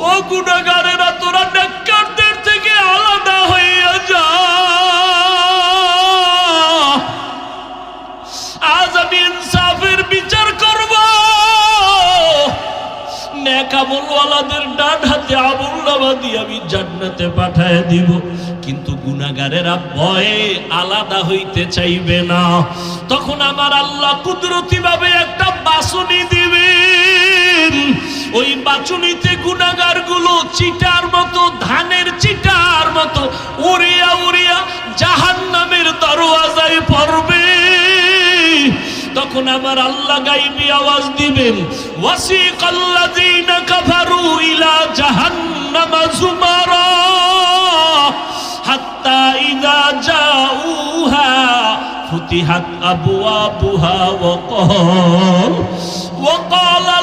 ও গুনাহগারেরা, তোরা নেককারদের থেকে আলাদা হইয়া যা। আজ আমি ইনসাফের বিচার করব। নেক আমলওয়ালাদের ডান হাতে আমলনামা দিয়ে আমি জান্নাতে পাঠায় দিব, কিন্তু গুনাহগারেরা ভয়ে আলাদা হইতে চাইবে না। তখন আমার আল্লাহ কুদরতি ভাবে একটা বাছুনি দিবেন। ওই বাছুনিতে গুনাহগার গুলো চিটার মতো, ধানের চিটার মতো উড়িয়া উড়িয়া জাহান্নামের দরওয়াজায় পড়বে। তখন আমার আল্লাহ গাইবি আওয়াজ দিবেন, ওয়াসিকাল্লাযীনা কাফারু ইলা জাহান্নামা যুমারা হাত্তা ইযা জাউহা ফুতিহাত আবওয়াবুহা ওয়া ক্বালা